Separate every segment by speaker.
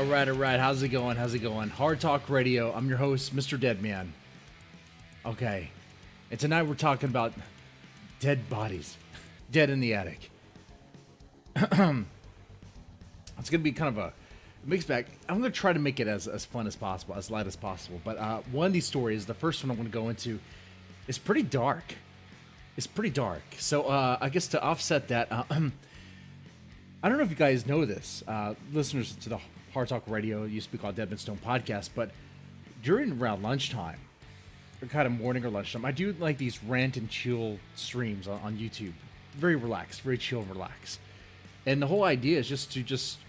Speaker 1: right, all right. How's it going? How's it going? Hard Talk Radio. I'm your host, MrDeadman. Okay. And tonight we're talking about dead bodies. Dead in the attic. It's going to be kind of a mixed bag. I'm going to try to make it as fun as possible, as light as possible. But one of these stories, the first one I'm going to go into, is pretty dark. It's pretty dark. So I guess to offset that, I don't know if you guys know this, listeners to the Hard Talk Radio, it used to be called Deadman Stone Podcast, but during around lunchtime, or kind of morning or lunchtime, I do like these rant and chill streams on YouTube. Very relaxed, very chill and relaxed. And the whole idea is just to just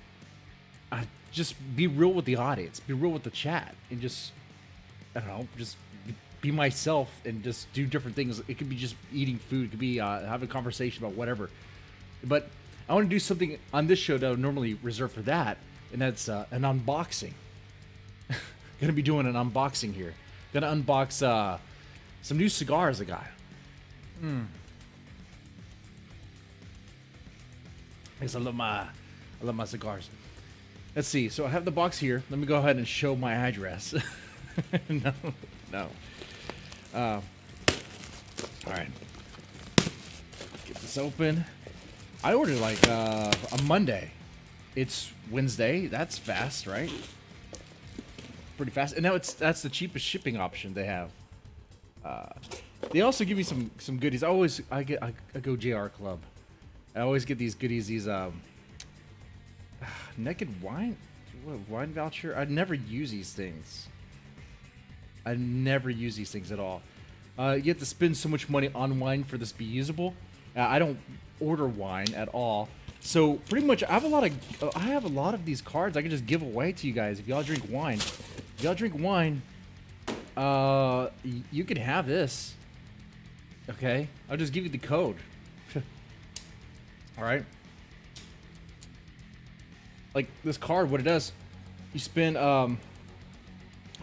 Speaker 1: be real with the audience, be real with the chat, and just, I don't know, just be myself and just do different things. It could be just eating food, it could be having a conversation about whatever. But I want to do something on this show that I would normally reserve for that, and that's an unboxing. Gonna be doing an unboxing here. Gonna unbox some new cigars I got. Because I love my cigars. Let's see. So I have the box here. Let me go ahead and show my address. No. All right. Get this open. I ordered like a Monday. It's Wednesday. That's fast, right? Pretty fast. And now that's the cheapest shipping option they have. They also give me some goodies. I go JR Club. I always get these goodies. These naked wine voucher. I never use these things. I never use these things at all. You have to spend so much money on wine for this to be usable. I don't order wine at all, so pretty much I have a lot of these cards I can just give away to you guys if y'all drink wine. If y'all drink wine, you can have this. Okay, I'll just give you the code. All right. Like this card, what it does, you spend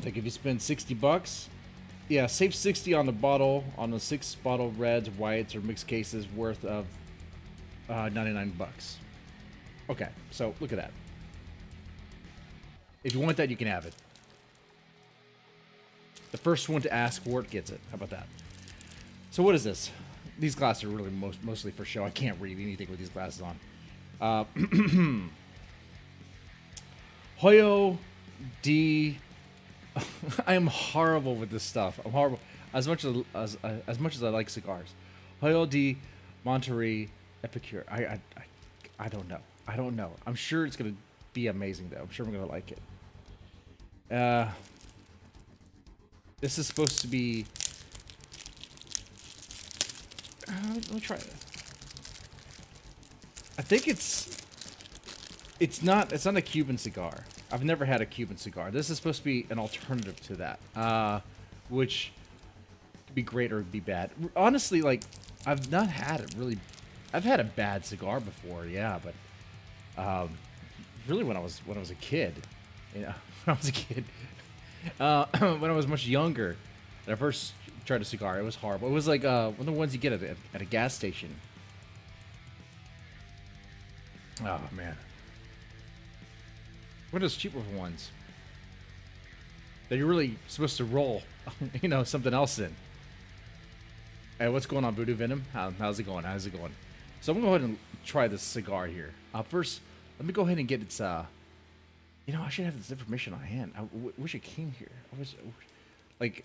Speaker 1: like if you spend $60, yeah, save 60 on the bottle, on the 6 bottle reds, whites, or mixed cases worth of $99. Okay, so look at that. If you want that, you can have it. The first one to ask for it gets it. How about that? So what is this? These glasses are really mostly for show. I can't read anything with these glasses on. Hoyo D. I am horrible with this stuff. I'm horrible. As much as I like cigars. Hoyo D. Monterey Epicure. I don't know. I don't know. I'm sure it's gonna be amazing though. I'm sure I'm gonna like it. This is supposed to be. Let me try it. I think it's not a Cuban cigar. I've never had a Cuban cigar. This is supposed to be an alternative to that, which could be great or be bad. Honestly, like I've not had it really. I've had a bad cigar before, yeah, but really when I was a kid, you know, when I was a kid, when I was much younger, when I first tried a cigar, it was horrible. It was like one of the ones you get at a gas station. Oh man. What are those cheaper ones that you're really supposed to roll, you know, something else in? Hey, what's going on, Voodoo Venom? How's it going? How's it going? So I'm gonna go ahead and try this cigar here. First, let me go ahead and get its. You know, I should have this information on hand. I wish it came here. I wish, like,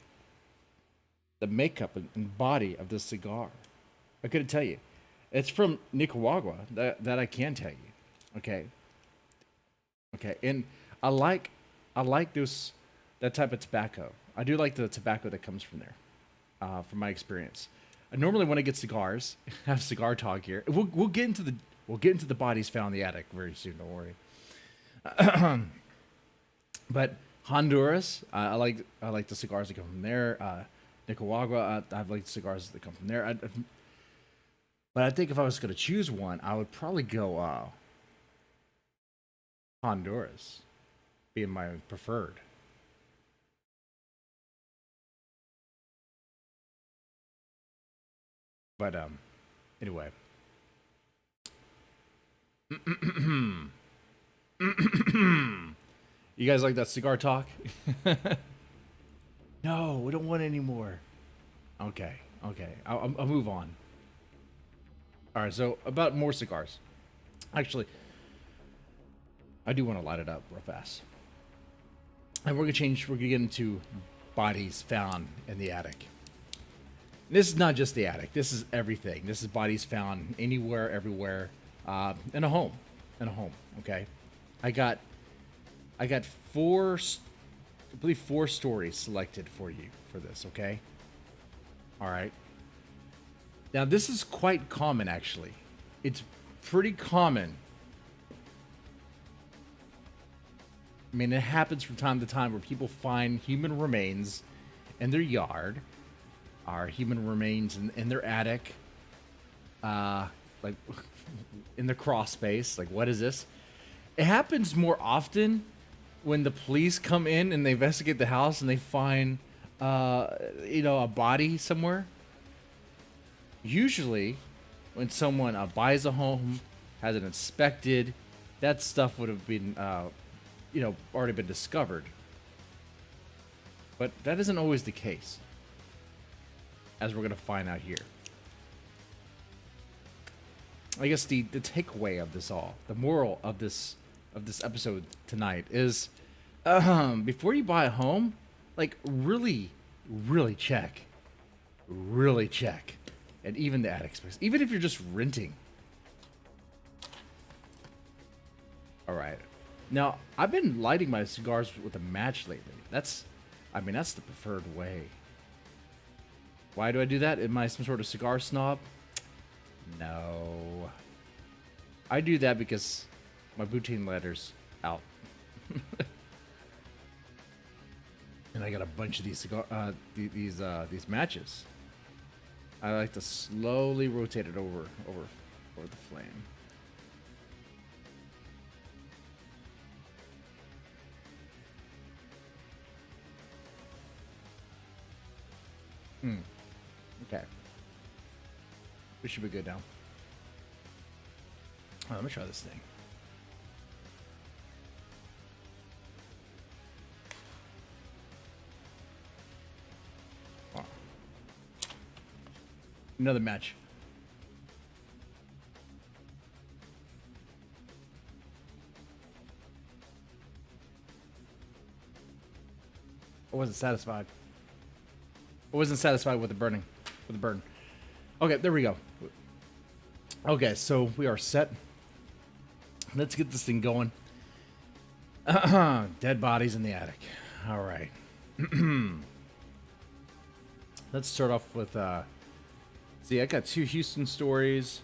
Speaker 1: the makeup and body of this cigar. I couldn't tell you. It's from Nicaragua. That I can tell you. Okay. Okay, and I like that type of tobacco. I do like the tobacco that comes from there, from my experience. Normally, when I get cigars, have cigar talk here. We'll get into the bodies found in the attic very soon. Don't worry. But Honduras, I like the cigars that come from there. Nicaragua, I like the cigars that come from there. But I think if I was going to choose one, I would probably go Honduras, being my preferred. But anyway. You guys like that cigar talk? No, we don't want any more. Okay, okay. I'll move on. All right, so about more cigars. Actually, I do want to light it up real fast. And we're gonna get into bodies found in the attic. This is not just the attic. This is everything. This is bodies found anywhere, everywhere, in a home. In a home. Okay. I got four, I believe 4 stories selected for you for this. Okay. All right. Now this is quite common, actually. It's pretty common. I mean, it happens from time to time where people find human remains in their yard, or human remains in their attic, like in the crawl space. Like, what is this? It happens more often when the police come in and they investigate the house and they find, a body somewhere. Usually, when someone buys a home, has it inspected, that stuff would have been, already been discovered. But that isn't always the case, as we're going to find out here. I guess the takeaway of this all, the moral of this episode tonight is, before you buy a home, like really check, and even the attic space, even if you're just renting. All right. Now, I've been lighting my cigars with a match lately. That's the preferred way. Why do I do that? Am I some sort of cigar snob? No. I do that because my butane lighter's out. And I got a bunch of these these matches. I like to slowly rotate it over the flame. Okay. We should be good now. Oh, let me try this thing. Oh. Another match. I wasn't satisfied. I wasn't satisfied with the burning. With the burn. Okay, there we go. Okay, so we are set. Let's get this thing going. Dead bodies in the attic. All right. Let's start off with, see, I got 2 Houston stories,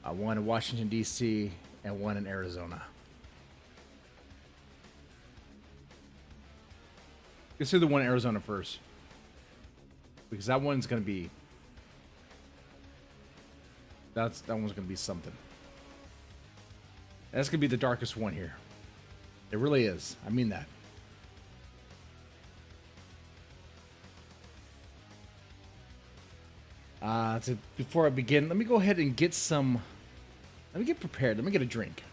Speaker 1: one in Washington, D.C., and one in Arizona. Let's do the one in Arizona first, because that one's going to be, that one's going to be something. That's going to be the darkest one here. It really is. I mean that. So before I begin, let me go ahead and get some. Let me get prepared. Let me get a drink.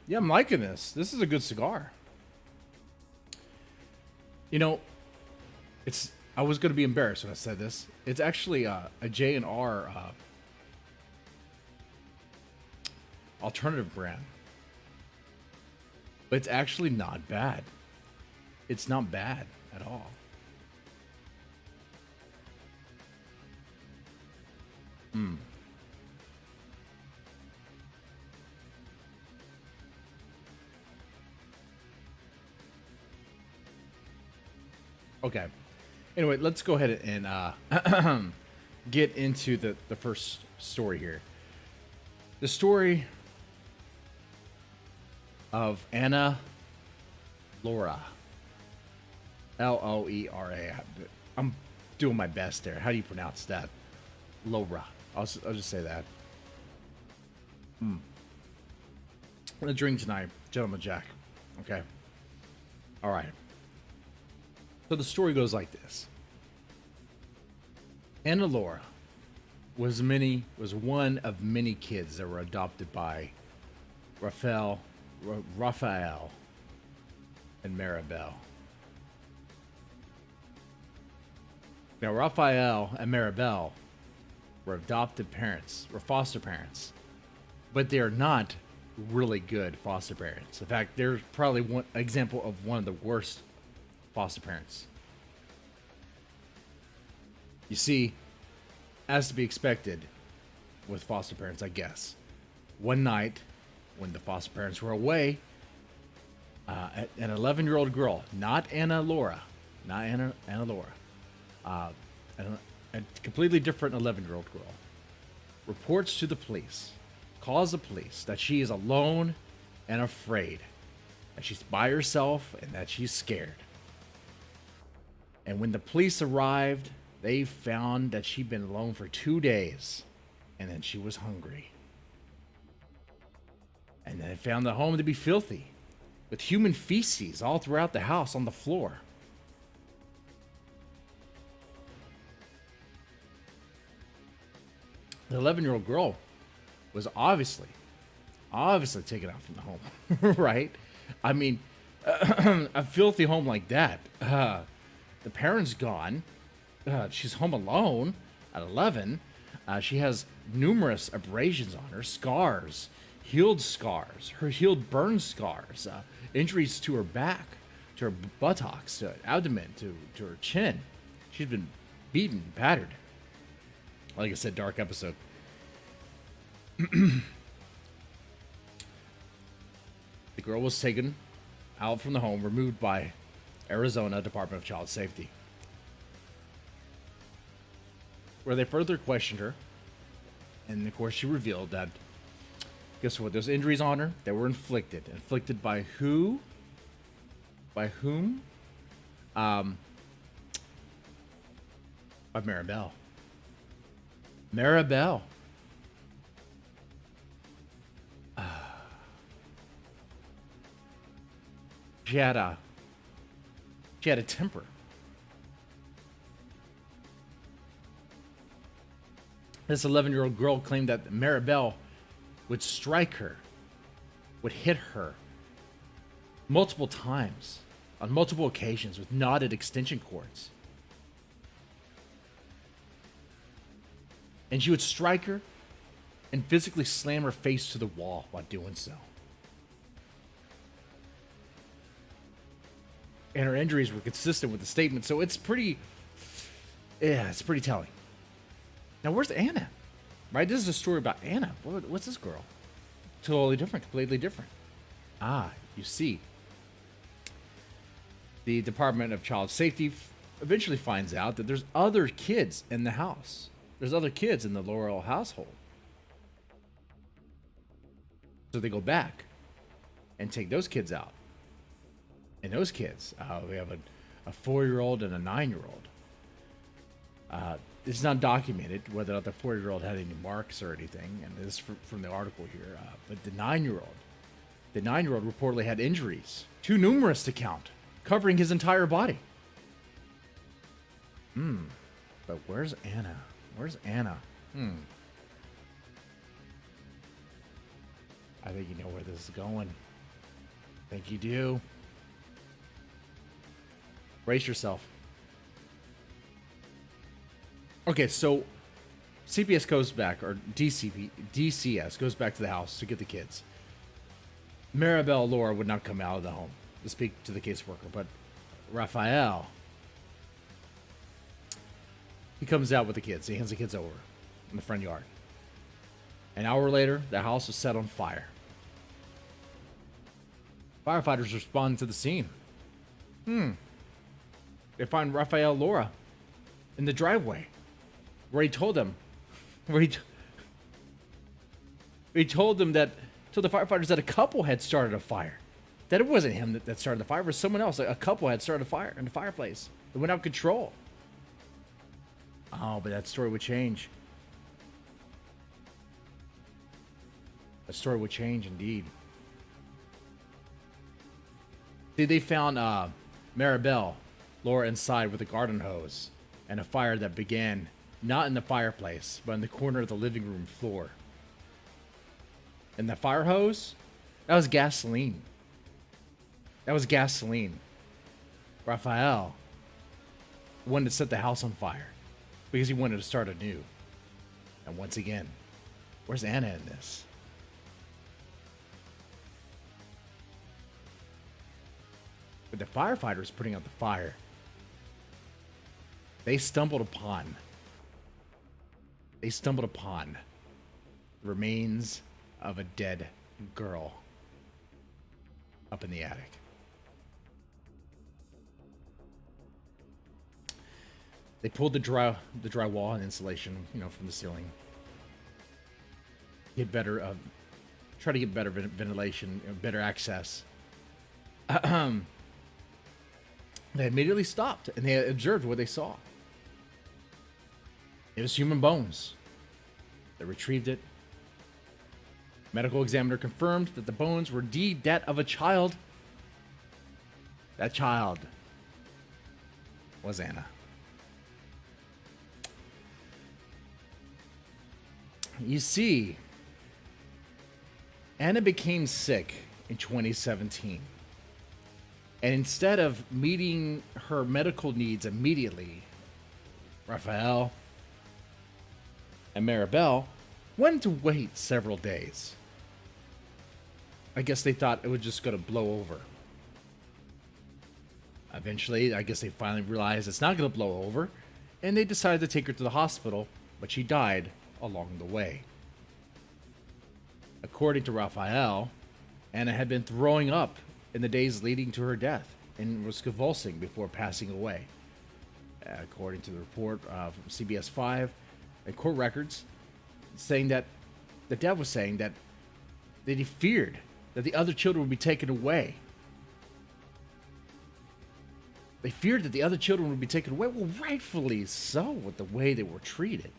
Speaker 1: Yeah, I'm liking this. This is a good cigar. You know, it's. I was going to be embarrassed when I said this. It's actually a J&R alternative brand. But it's actually not bad. It's not bad at all. Okay. Anyway, let's go ahead and get into the first story here. The story of Anna Loera. Loera. I'm doing my best there. How do you pronounce that? Loera. I'll just say that. I'm gonna drink tonight, Gentleman Jack. Okay. All right. So the story goes like this. Anna Laura was one of many kids that were adopted by Raphael and Maribel. Now, Raphael and Maribel were adopted parents, were foster parents, but they are not really good foster parents. In fact, they're probably one example of one of the worst foster parents. You see, as to be expected with foster parents, I guess, one night when the foster parents were away, an 11-year-old girl, not Anna Laura, a completely different 11-year-old girl, reports to the police, calls the police that she is alone and afraid, that she's by herself and that she's scared. And when the police arrived, they found that she'd been alone for 2 days, and then she was hungry. And then they found the home to be filthy, with human feces all throughout the house on the floor. The 11-year-old girl was obviously taken out from the home, right? I mean, a filthy home like that. The parents gone. She's home alone at 11. She has numerous abrasions on her, scars, her healed burn scars, injuries to her back, to her buttocks, to her abdomen, to her chin. She's been beaten, battered. Like I said, dark episode. The girl was taken out from the home, removed by Arizona Department of Child Safety, where they further questioned her. And of course, she revealed that, guess what? Those injuries on her, they were inflicted. Inflicted by who? By whom? By Maribel. Maribel. She had a temper. This 11-year-old girl claimed that Maribel would strike her, would hit her multiple times, on multiple occasions, with knotted extension cords. And she would strike her and physically slam her face to the wall while doing so. And her injuries were consistent with the statement, so it's pretty telling. Now, where's Anna? Right? This is a story about Anna. What's this girl? Totally different, completely different. You see. The Department of Child Safety eventually finds out that there's other kids in the house. There's other kids in the Laurel household. So they go back and take those kids out. And those kids, we have a 4-year-old and a 9-year-old. It's not documented whether or not the 4-year-old had any marks or anything, and this is from the article here. But the 9-year-old reportedly had injuries, too numerous to count, covering his entire body. But where's Anna? Where's Anna? I think you know where this is going. I think you do. Brace yourself. Okay, so CPS goes back, or DCS goes back to the house to get the kids. Maribel Laura would not come out of the home to speak to the caseworker, but Raphael, he comes out with the kids. He hands the kids over in the front yard. An hour later, the house was set on fire. Firefighters respond to the scene. They find Raphael Laura in the driveway, where he told them, told the firefighters that a couple had started a fire. That it wasn't him that started the fire, it was someone else. A couple had started a fire in the fireplace. It went out of control. Oh, but that story would change. That story would change indeed. See, they found Maribel Laura inside with a garden hose and a fire that began not in the fireplace, but in the corner of the living room floor. And the fire hose, that was gasoline. That was gasoline. Raphael wanted to set the house on fire because he wanted to start anew. And once again, where's Anna in this? But the firefighters putting out the fire, they stumbled upon the remains of a dead girl up in the attic. They pulled the drywall and insulation, from the ceiling. Try to get better ventilation, better access. They immediately stopped and they observed what they saw. It was human bones. They retrieved it. Medical examiner confirmed that the bones were indeed that of a child. That child was Anna. You see, Anna became sick in 2017. And instead of meeting her medical needs immediately, Raphael and Maribel went to wait several days. I guess they thought it was just going to blow over. Eventually, I guess they finally realized it's not going to blow over, and they decided to take her to the hospital, but she died along the way. According to Raphael, Anna had been throwing up in the days leading to her death and was convulsing before passing away. According to the report from CBS 5 and court records, saying that the dad was saying that he feared that the other children would be taken away. They feared that the other children would be taken away. Well, rightfully so, with the way they were treated.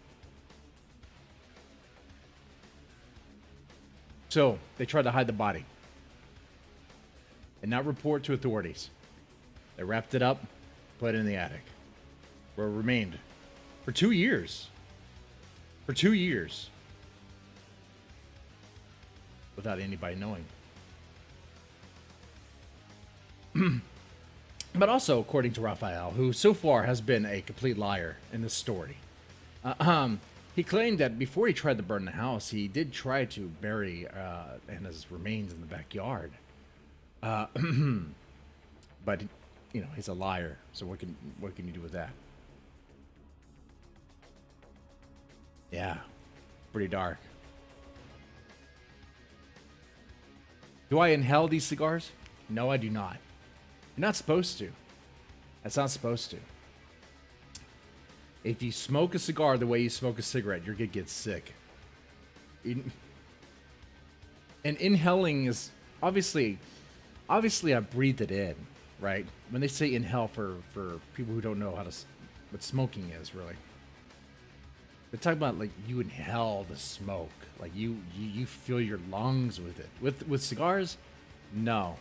Speaker 1: So they tried to hide the body and not report to authorities. They wrapped it up, put it in the attic, where it remained for 2 years. For 2 years. Without anybody knowing. But also, according to Raphael, who so far has been a complete liar in this story, he claimed that before he tried to burn the house, he did try to bury Anna's remains in the backyard. But he's a liar. So what can you do with that? Yeah, pretty dark. Do I inhale these cigars? No, I do not. You're not supposed to. That's not supposed to. If you smoke a cigar the way you smoke a cigarette, you're gonna get sick. And inhaling is obviously I breathe it in, right? When they say inhale for people who don't know what smoking is, really. They're talking about like you inhale the smoke, like you fill your lungs with it. With cigars, no,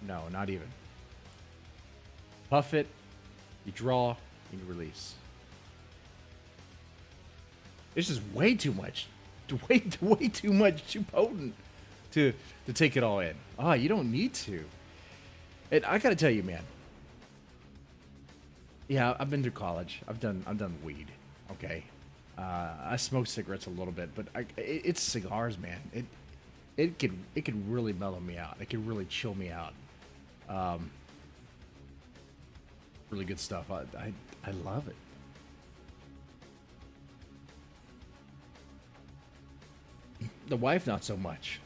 Speaker 1: not even. Puff it, you draw, and you release. It's just way too much, way too much, too potent to take it all in. You don't need to. And I gotta tell you, man. Yeah, I've been through college. I've done weed. Okay. I smoke cigarettes a little bit, but it's cigars, man. It could really mellow me out. It could really chill me out. Really good stuff. I love it. The wife, not so much.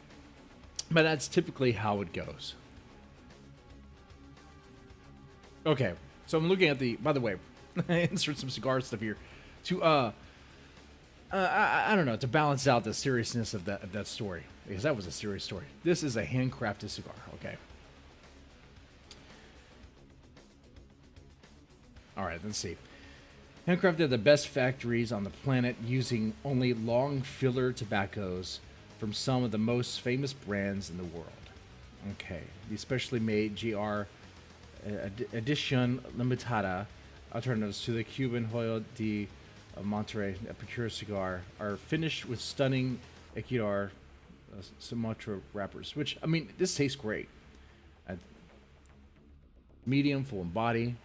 Speaker 1: But that's typically how it goes. Okay, so I'm looking at by the way, I insert some cigar stuff here to I don't know, to balance out the seriousness of that story, because that was a serious story. This is a handcrafted cigar, okay? All right, let's see. Handcrafted at the best factories on the planet, using only long filler tobaccos from some of the most famous brands in the world. Okay, the specially made GR Edition Limitada alternatives to the Cuban Hoyo de Monterrey, a Procure cigar, are finished with stunning Ecuador Sumatra wrappers. Which, I mean, this tastes great. Uh, Medium, full in body.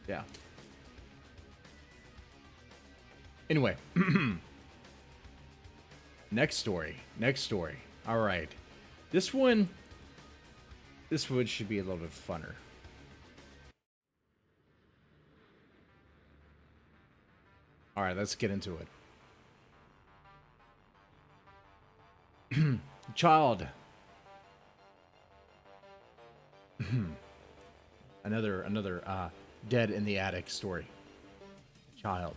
Speaker 1: Yeah. Anyway, next story. All right, this one should be a little bit funner. All right, let's get into it. Child. another dead in the attic story. Child.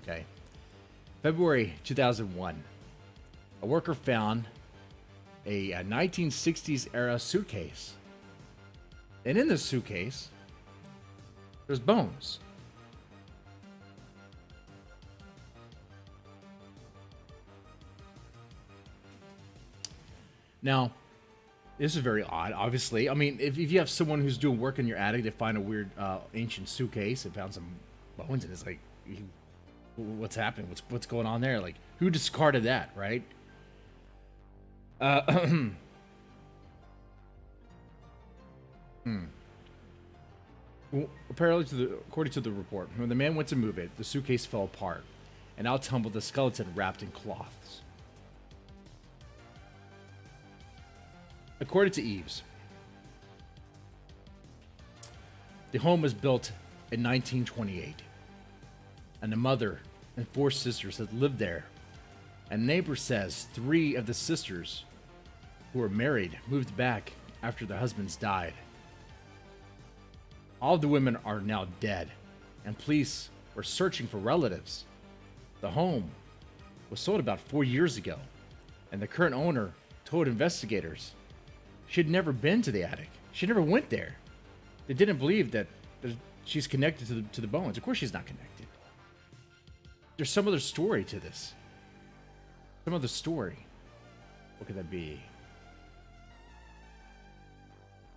Speaker 1: Okay. February 2001. A worker found a 1960s era suitcase. And in this suitcase, there's bones. Now, this is very odd, obviously. I mean, if you have someone who's doing work in your attic, they find a weird ancient suitcase and found some bones, and it's like, what's happening? What's going on there? Like, who discarded that, right? Well, apparently, according to the report, when the man went to move it, the suitcase fell apart, and out tumbled the skeleton wrapped in cloths. According to Eves, the home was built in 1928, and the mother and 4 sisters had lived there. And neighbor says 3 of the sisters who were married moved back after their husbands died. All of the women are now dead, and police were searching for relatives. The home was sold about 4 years ago, and the current owner told investigators she had never been to the attic. She never went there. They didn't believe that she's connected to the bones. Of course she's not connected. There's some other story to this. Some other story. What could that be?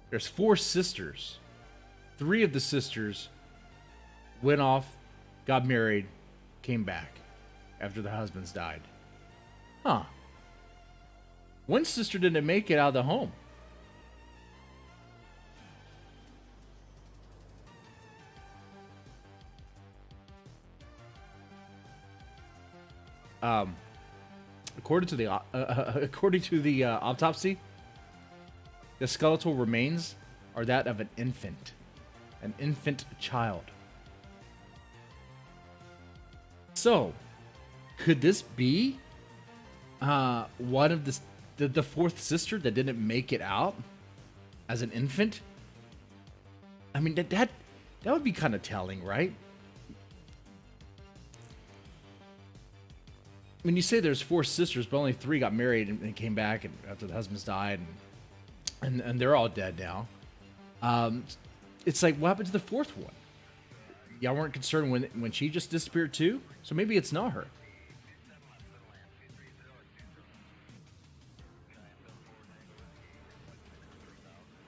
Speaker 1: There's 4 sisters. 3 of the sisters went off, got married, came back after their husbands died. Huh. One sister didn't make it out of the home. According to the autopsy, the skeletal remains are that of an infant child. So, could this be one of the 4th sister that didn't make it out as an infant? I mean, that would be kind of telling, right? When you say there's 4 sisters, but only 3 got married and came back and after the husbands died, and they're all dead now. It's like, what happened to the 4th one? Y'all weren't concerned when she just disappeared too? So maybe it's not her.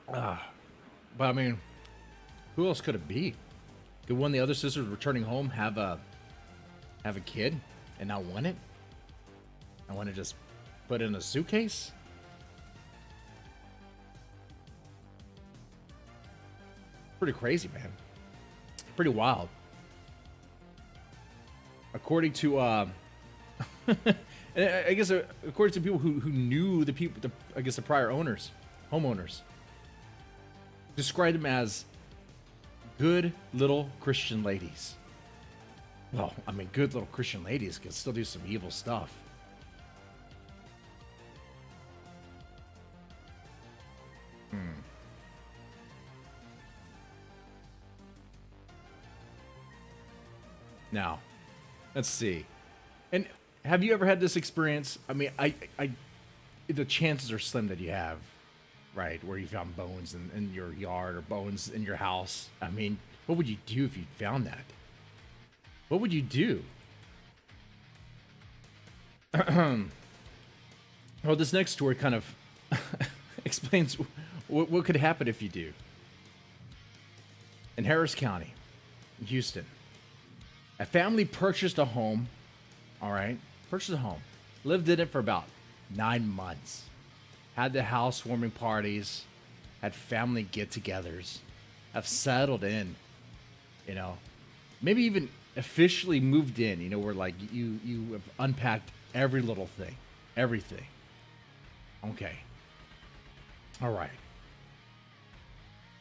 Speaker 1: But I mean, who else could it be? Could one of the other sisters returning home have a kid and not want it? I want to just put it in a suitcase? Pretty crazy, man. Pretty wild. According to, I guess, according to people who knew the people, I guess the prior owners, homeowners, described them as good little Christian ladies. Well, I mean, good little Christian ladies can still do some evil stuff. Now, let's see. And have you ever had this experience? I mean, the chances are slim that you have, right? Where you found bones in your yard or bones in your house. I mean, what would you do if you found that? What would you do? Well, this next story kind of explains what could happen if you do. In Harris County, Houston, a family purchased a home. All right, purchased a home, lived in it for about 9 months, had the housewarming parties, had family get-togethers, have settled in, you know, maybe even officially moved in, you know, where like you have unpacked every little thing, everything. Okay. All right.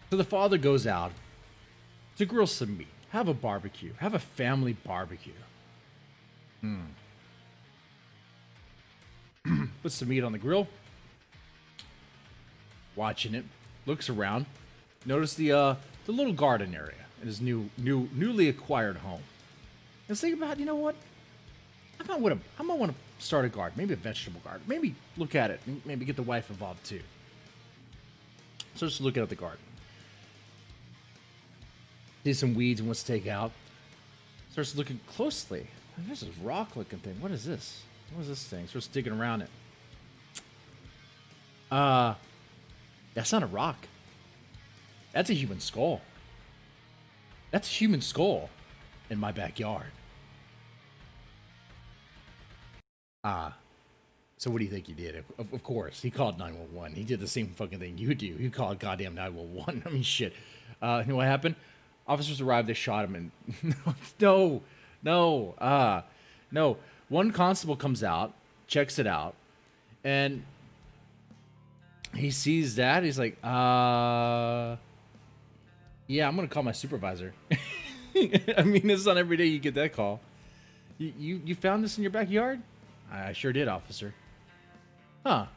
Speaker 1: So the father goes out to grill some meat, have a barbecue, have a family barbecue. Puts some meat on the grill, watching it, looks around, notice the little garden area in his newly acquired home. Let's think about, you know what? I might want to start a garden, maybe a vegetable garden. Maybe look at it, maybe get the wife involved too. So just looking at the garden. Sees some weeds and wants to take out. Starts looking closely. There's this rock-looking thing. What is this? What is this thing? Starts digging around it. That's not a rock. That's a human skull. That's a human skull in my backyard. So what do you think he did? Of course, he called 911. He did the same fucking thing you do. He called goddamn 911. I mean, shit. You know what happened? Officers arrived, they shot him, and no. One constable comes out, checks it out, and he sees that. He's like, yeah, I'm gonna call my supervisor. I mean, it's not every day you get that call. You found this in your backyard? I sure did, officer. Huh.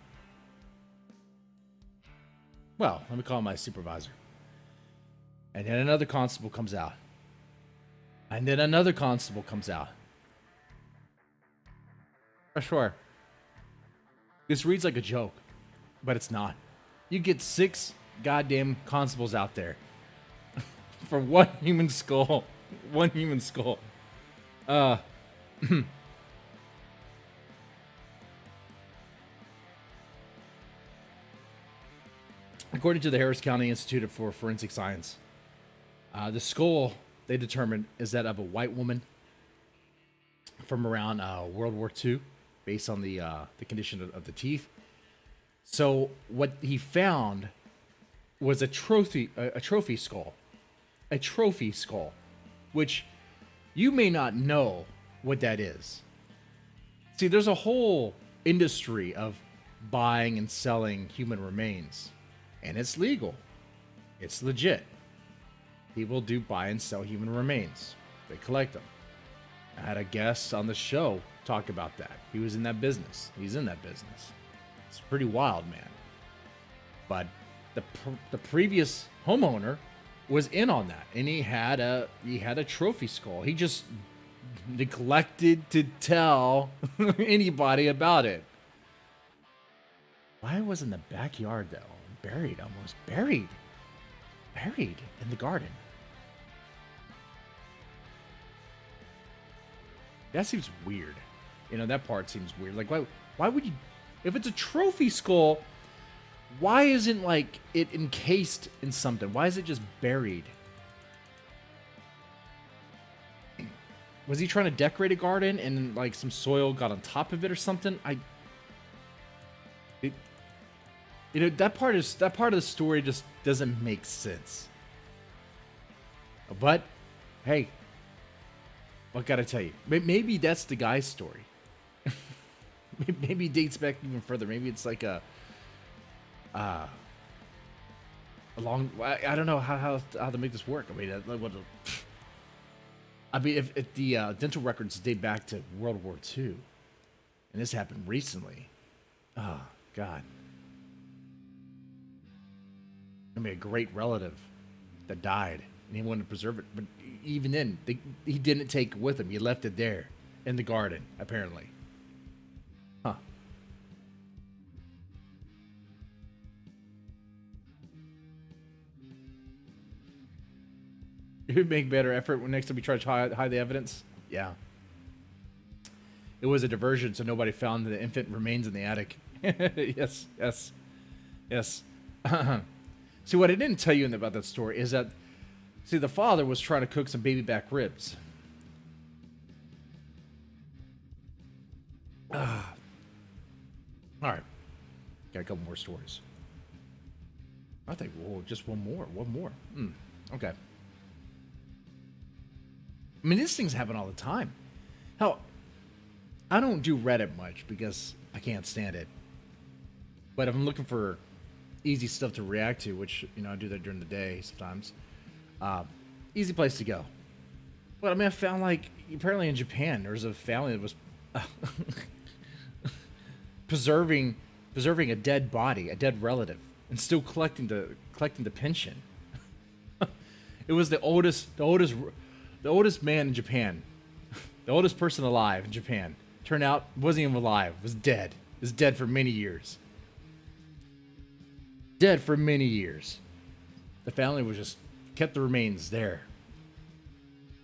Speaker 1: Well, let me call my supervisor. And then another constable comes out. And then another constable comes out. I swear. This reads like a joke, but it's not. You get 6 goddamn constables out there for one human skull. One human skull. According to the Harris County Institute for Forensic Science, the skull, they determined, is that of a white woman from around World War II, based on the condition of the teeth. So what he found was a trophy skull. A trophy skull, which you may not know what that is. See, there's a whole industry of buying and selling human remains, and it's legal. It's legit. People do buy and sell human remains. They collect them. I had a guest on the show talk about that. He was in that business. He's in that business. It's pretty wild, man. But the previous homeowner was in on that, and he had a trophy skull. He just neglected to tell anybody about it. Why was in the backyard though? Almost buried in the garden. That seems weird. You know, that part seems weird. Like, why would you, if it's a trophy skull, why isn't like it encased in something? Why is it just buried? Was he trying to decorate a garden and like some soil got on top of it or something? You know, that part of the story just doesn't make sense. But hey, what gotta tell you? Maybe that's the guy's story. Maybe it dates back even further. Maybe it's like a long. I don't know how to make this work. I mean, if the dental records date back to World War II, and this happened recently, oh God. I mean, a great relative that died, and he wanted to preserve it. But even then, he didn't take it with him. He left it there in the garden, apparently. Huh. You would make better effort when next time you try to hide the evidence. Yeah. It was a diversion, so nobody found the infant remains in the attic. Yes, yes, yes. See, what I didn't tell you about that story is that, see, the father was trying to cook some baby back ribs. All right. Got a couple more stories. I think, well, just one more. Okay. I mean, these things happen all the time. Hell, I don't do Reddit much because I can't stand it. But if I'm looking for easy stuff to react to, which, you know, I do that during the day sometimes, easy place to go. But I mean, I found, like, apparently in Japan, there was a family that was preserving a dead body, a dead relative, and still collecting the pension. It was the oldest man in Japan, the oldest person alive in Japan. Turned out wasn't even alive, was dead. Was dead for many years. Dead for many years. The family was just kept the remains there,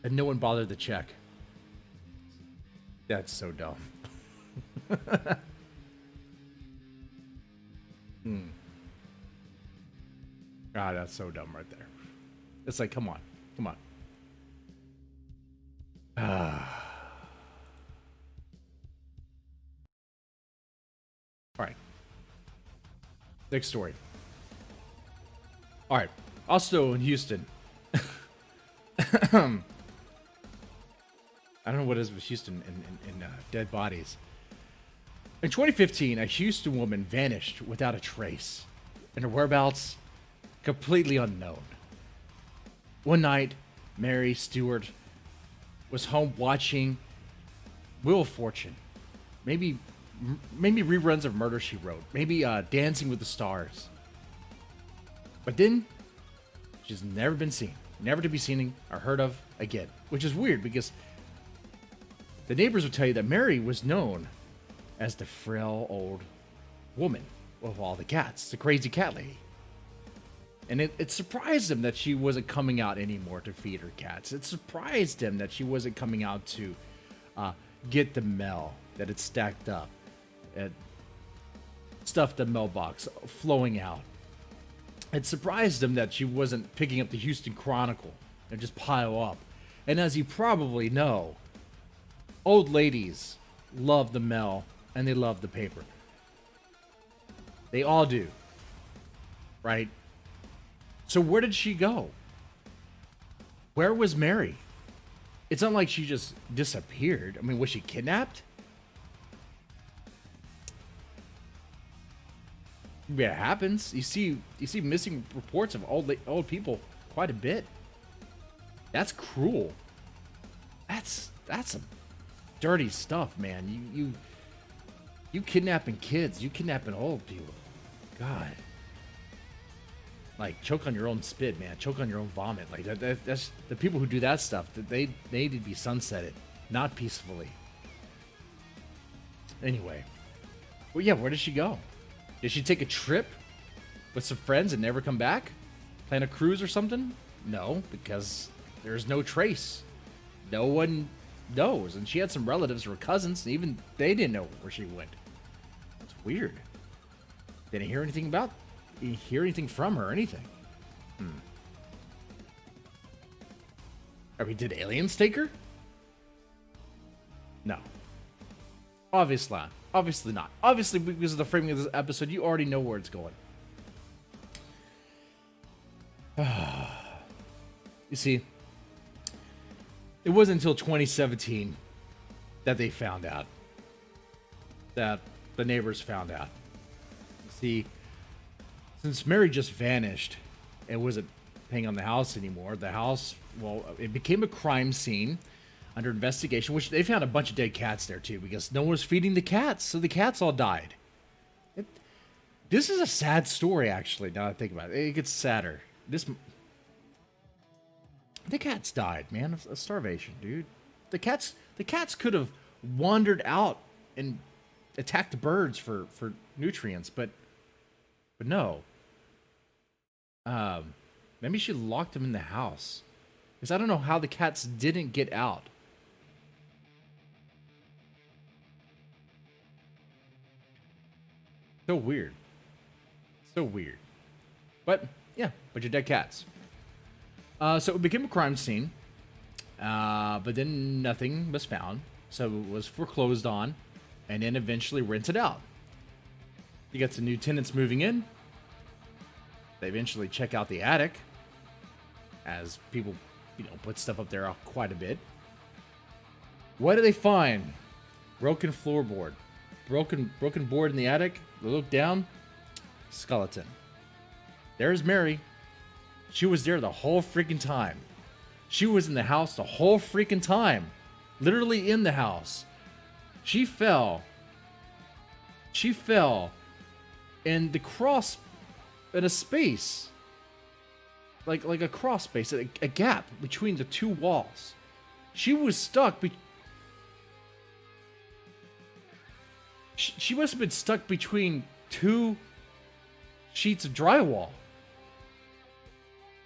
Speaker 1: and no one bothered to check. That's so dumb. God, that's so dumb right there. It's like, come on. All right. Next story. All right. Also in Houston. I don't know what it is with Houston and dead bodies. In 2015, a Houston woman vanished without a trace, and her whereabouts completely unknown. One night, Mary Stewart was home watching Wheel of Fortune, maybe reruns of Murder, She Wrote, maybe Dancing with the Stars. But then, she's never been seen, never to be seen or heard of again, which is weird because the neighbors would tell you that Mary was known as the frail old woman with all the cats, the crazy cat lady. And it surprised him that she wasn't coming out anymore to feed her cats. It surprised him that she wasn't coming out to get the mail that had stacked up, and stuffed the mailbox flowing out. It surprised him that she wasn't picking up the Houston Chronicle and just pile up. And as you probably know, old ladies love the mail and they love the paper. They all do. Right? So where did she go? Where was Mary? It's not like she just disappeared. I mean, was she kidnapped? Yeah, it happens. You see missing reports of old people quite a bit. That's cruel. That's some dirty stuff, man. You kidnapping kids, you kidnapping old people. God. Like, choke on your own spit, man. Choke on your own vomit. Like, that's the people who do that stuff. They need to be sunsetted, not peacefully. Anyway, well, yeah. Where did she go? Did she take a trip with some friends and never come back? Plan a cruise or something? No, because there's no trace. No one knows, and she had some relatives or cousins, and even they didn't know where she went. That's weird. Didn't hear anything from her or anything. I mean, did aliens take her? No. Obviously not. Obviously not. Obviously, because of the framing of this episode, you already know where it's going. You see, it wasn't until 2017 that they found out. That the neighbors found out. See, since Mary just vanished and wasn't paying on the house anymore, the house, well, it became a crime scene under investigation, which they found a bunch of dead cats there too, because no one was feeding the cats, so the cats all died. This is a sad story, actually, now that I think about it. It gets sadder. The cats died, man, of starvation, dude. The cats could have wandered out and attacked the birds for nutrients, but no. Maybe she locked them in the house, because I don't know how the cats didn't get out. So weird. So weird. But yeah, bunch of dead cats. So it became a crime scene. But then nothing was found. So it was foreclosed on and then eventually rented out. You got some new tenants moving in. They eventually check out the attic as people, put stuff up there quite a bit. What do they find? Broken floorboard. Broken board in the attic. They look down. Skeleton. There's Mary. She was there the whole freaking time. She was in the house the whole freaking time. Literally in the house. She fell in the cross, in a space. Like a cross space, a gap between the two walls. She was stuck. She must have been stuck between two sheets of drywall.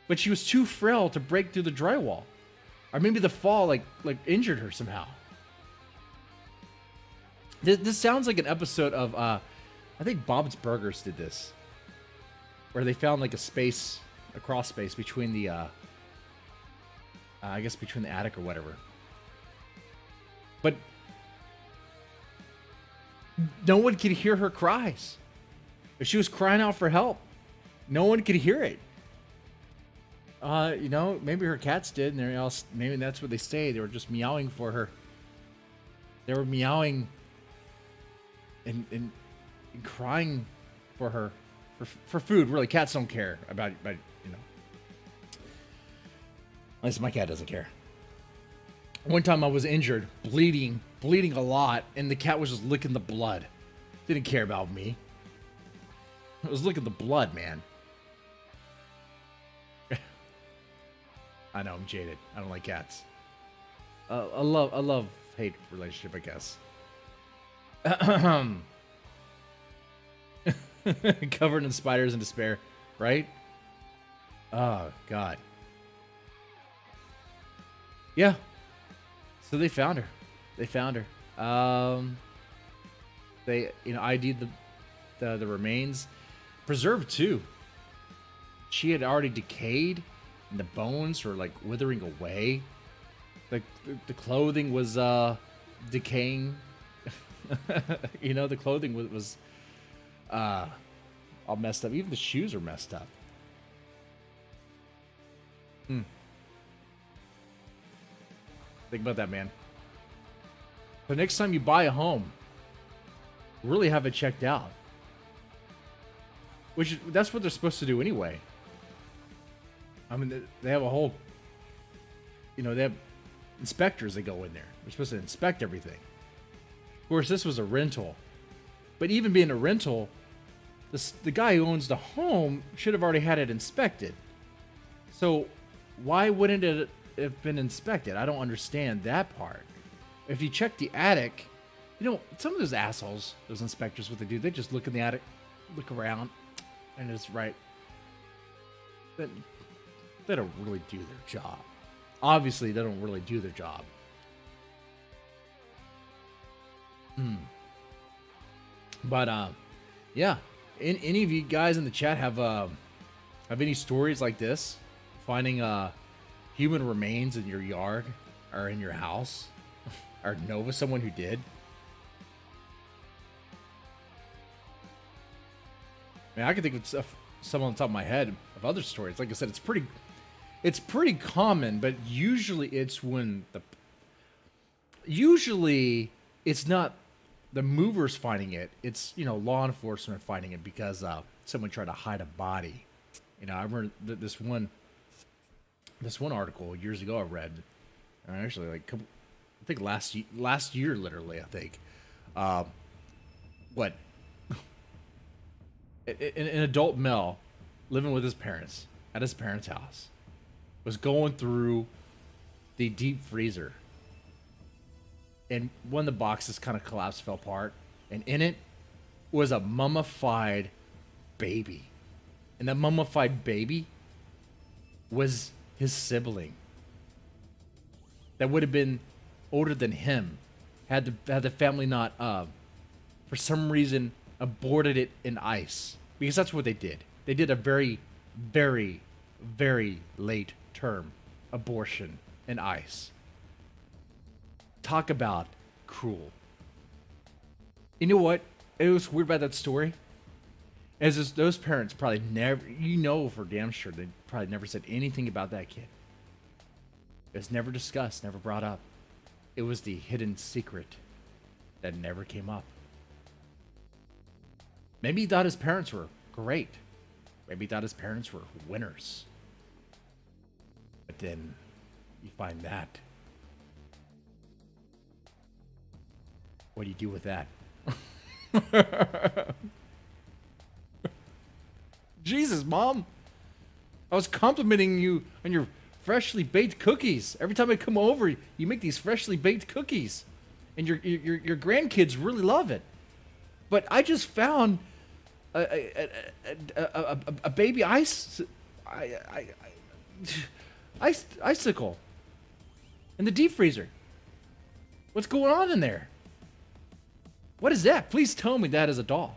Speaker 1: But she was too frail to break through the drywall. Or maybe the fall like injured her somehow. This sounds like an episode of I think Bob's Burgers did this. Where they found like a cross space between the I guess between the attic or whatever. But no one could hear her cries. If she was crying out for help, no one could hear it. Maybe her cats did, and maybe that's where they stayed. They were just meowing for her. They were meowing and crying for her for food. Really, cats don't care about At least my cat doesn't care. One time I was injured, bleeding a lot, and the cat was just licking the blood. Didn't care about me. It was licking the blood, man. I know, I'm jaded. I don't like cats. A love-hate relationship, I guess. Covered in spiders and despair, right? Oh, God. Yeah. So they found her. They, ID'd the remains. Preserved, too. She had already decayed. And the bones were like withering away. Like the clothing was decaying. The clothing was all messed up. Even the shoes are messed up. Think about that, man. So next time you buy a home, really have it checked out. That's what they're supposed to do anyway. I mean, they have a whole, they have inspectors that go in there. They're supposed to inspect everything. Of course, this was a rental. But even being a rental, the guy who owns the home should have already had it inspected. So why wouldn't it have been inspected? I don't understand that part. If you check the attic, some of those assholes, those inspectors, what they do, they just look in the attic, look around, and it's right. They don't really do their job. Obviously, they don't really do their job. But yeah. Any of you guys in the chat have any stories like this? Finding human remains in your yard or in your house, or know of someone who did? I mean, I can think of some on the top of my head of other stories. Like I said, it's pretty common, but usually it's it's not the movers finding it. It's, law enforcement finding it because someone tried to hide a body. I remember this one article years ago I read, actually I think last year literally, I think. An adult male living with his parents at his parents' house was going through the deep freezer, and one of the boxes kind of collapsed, fell apart, and in it was a mummified baby. And that mummified baby was his sibling that would have been older than him had the family not for some reason aborted it in ice, because that's what they did. They did a very, very, very late term abortion in ice. Talk about cruel. You know what? It was weird about that story. Is those parents probably never, you know for damn sure, they probably never said anything about that kid. It was never discussed, never brought up. It was the hidden secret that never came up. Maybe he thought his parents were great. Maybe he thought his parents were winners. But then you find that. What do you do with that? Jesus, Mom. I was complimenting you on your freshly baked cookies. Every time I come over, you make these freshly baked cookies. And your grandkids really love it. But I just found a baby icicle in the deep freezer. What's going on in there? What is that? Please tell me that is a doll.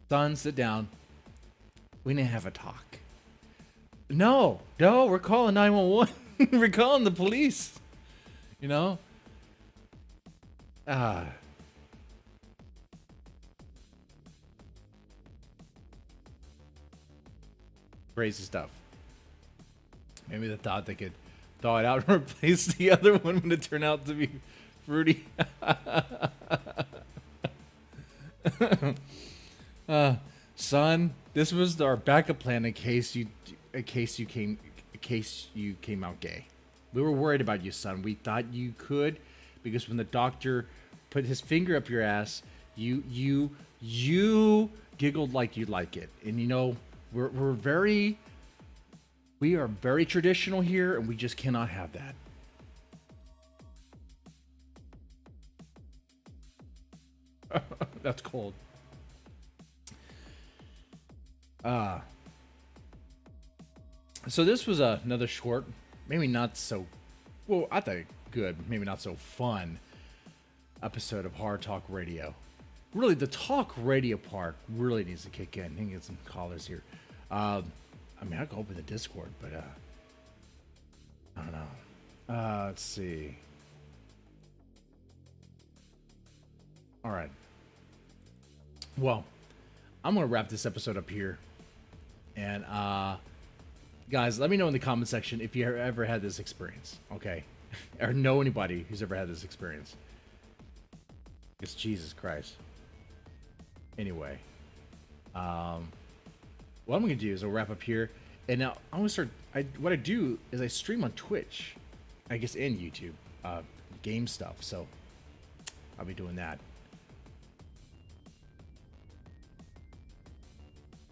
Speaker 1: Son, sit down. We need to have a talk. No, we're calling 911. We're calling the police. You know? Crazy stuff. Maybe they thought they could thaw it out and replace the other one when it turned out to be fruity. Son, this was our backup plan in case you came out gay. We were worried about you, son. We thought you could, because when the doctor put his finger up your ass, you giggled like you like it. And you know, we are very traditional here, and we just cannot have that. That's cold. So this was another short, maybe not so, well, I think good, maybe not so fun episode of Hard Talk Radio. Really, the talk radio part really needs to kick in. I can get some callers here. I mean, I can open the Discord, but I don't know. Let's see. All right. Well, I'm going to wrap this episode up here. And, guys, let me know in the comment section if you ever had this experience, okay? Or know anybody who's ever had this experience. It's Jesus Christ. Anyway. What I'm going to do is I'll wrap up here. And now I'm going to start, what I do is I stream on Twitch, I guess, and YouTube, game stuff. So I'll be doing that.